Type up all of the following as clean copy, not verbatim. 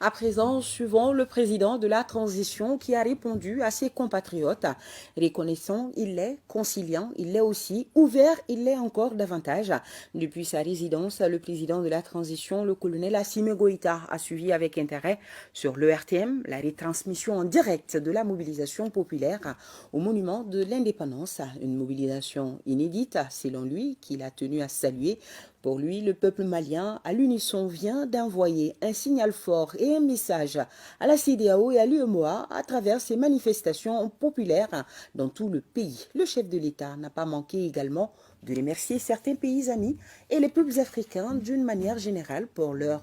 À présent, suivant le président de la transition qui a répondu à ses compatriotes, reconnaissant, il l'est, conciliant, il l'est aussi, ouvert, il l'est encore davantage. Depuis sa résidence, le président de la transition, le colonel Assimi Goïta, a suivi avec intérêt sur l'ERTM la retransmission en direct de la mobilisation populaire au monument de l'indépendance. Une mobilisation inédite, selon lui, qu'il a tenu à saluer. Pour lui, le peuple malien, à l'unisson, vient d'envoyer un signal fort et un message à la CEDEAO et à l'UEMOA à travers ces manifestations populaires dans tout le pays. Le chef de l'État n'a pas manqué également de remercier certains pays amis et les peuples africains d'une manière générale pour leur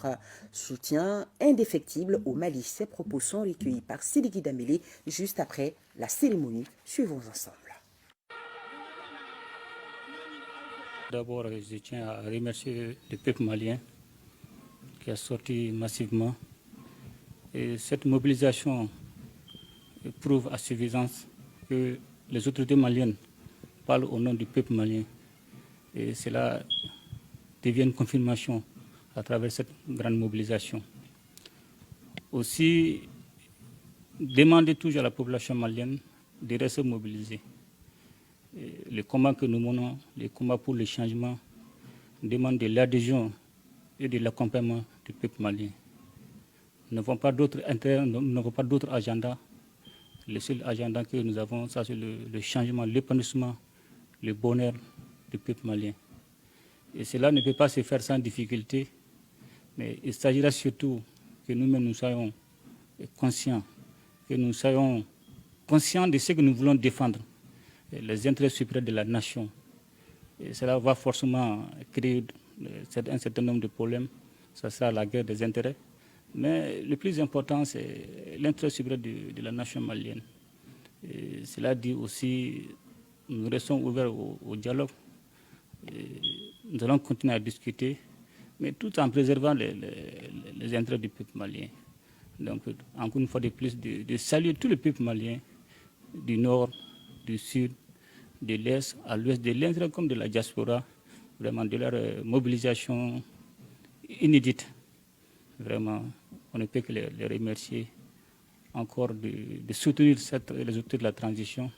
soutien indéfectible au Mali. Ces propos sont recueillis par Sidiki Dambélé juste après la cérémonie. Suivons ensemble. D'abord, je tiens à remercier le peuple malien qui a sorti massivement. Et cette mobilisation prouve à suffisance que les autorités maliennes parlent au nom du peuple malien. Et cela devient une confirmation à travers cette grande mobilisation. Aussi, demander toujours à la population malienne de rester mobilisée. Les combats que nous menons, les combats pour le changement, demandent de l'adhésion et de l'accompagnement du peuple malien. Nous n'avons pas d'autres intérêts, nous n'avons pas d'autres agendas. Le seul agenda que nous avons, ça c'est le changement, l'épanouissement, le bonheur du peuple malien. Et cela ne peut pas se faire sans difficulté, mais il s'agira surtout que nous-mêmes nous soyons conscients, que nous soyons conscients de ce que nous voulons défendre, les intérêts supérieurs de la nation. Et cela va forcément créer un certain nombre de problèmes. Ça sera la guerre des intérêts. Mais le plus important, c'est l'intérêt supérieur de la nation malienne. Et cela dit aussi, nous restons ouverts au dialogue. Et nous allons continuer à discuter, mais tout en préservant les intérêts du peuple malien. Donc, encore une fois de plus, de saluer tout le peuple malien, du nord, du sud, de l'est à l'ouest, de l'intérêt comme de la diaspora, vraiment de leur mobilisation inédite. Vraiment, on ne peut que les remercier encore de soutenir les autorités de la transition.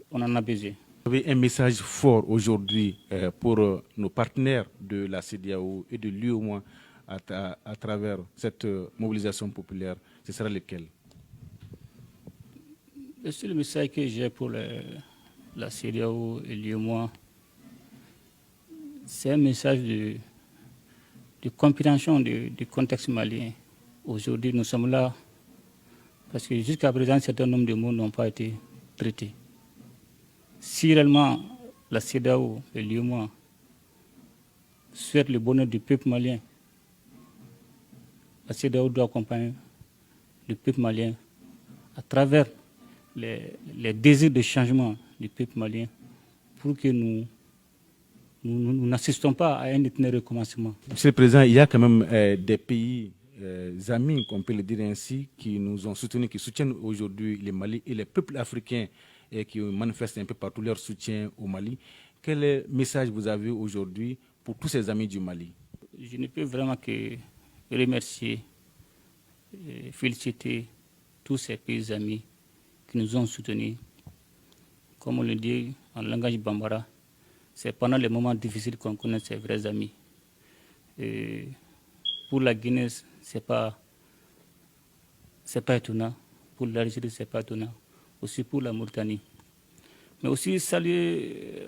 On en a besoin. Vous avez un message fort aujourd'hui pour nos partenaires de la CEDEAO et de l'UEMOA à travers cette mobilisation populaire. Ce sera lequel? Le seul message que j'ai pour la CEDEAO et l'UEMOA, c'est un message de compréhension du contexte malien. Aujourd'hui, nous sommes là parce que jusqu'à présent, un certain nombre de mots n'ont pas été traités. Si réellement la CEDEAO et l'UEMOA souhaitent le bonheur du peuple malien, la CEDEAO doit accompagner le peuple malien à travers les désirs de changement du peuple malien pour que nous n'assistons pas à un éternel recommencement. Monsieur le Président, il y a quand même des pays amis, qu'on peut le dire ainsi, qui nous ont soutenus, qui soutiennent aujourd'hui le Mali et les peuples africains et qui manifestent un peu partout leur soutien au Mali. Quel message vous avez aujourd'hui pour tous ces amis du Mali? Je ne peux vraiment que remercier et féliciter tous ces pays amis qui nous ont soutenus. Comme on le dit en langage bambara, c'est pendant les moments difficiles qu'on connaît ses vrais amis. Et pour la Guinée, c'est pas étonnant. Pour l'Algérie, c'est pas étonnant. Aussi pour la Mauritanie. Mais aussi saluer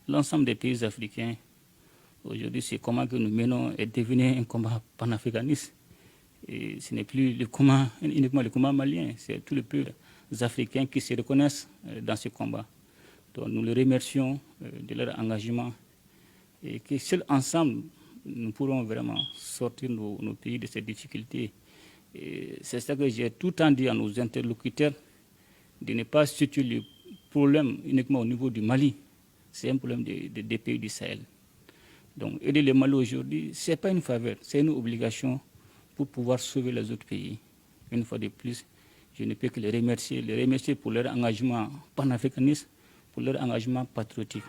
l'ensemble des pays africains. Aujourd'hui, c'est comment que nous menons est devenu un combat panafricaniste. Et ce n'est plus uniquement le combat malien, c'est tous les peuples africains qui se reconnaissent dans ce combat. Donc nous les remercions de leur engagement et que seuls ensemble, nous pourrons vraiment sortir nos pays de ces difficultés. C'est ça que j'ai tout le temps dit à nos interlocuteurs, de ne pas situer le problème uniquement au niveau du Mali. C'est un problème des pays du Sahel. Donc aider le Mali aujourd'hui, ce n'est pas une faveur, c'est une obligation pour pouvoir sauver les autres pays. Une fois de plus, je ne peux que les remercier pour leur engagement panafricaniste, pour leur engagement patriotique.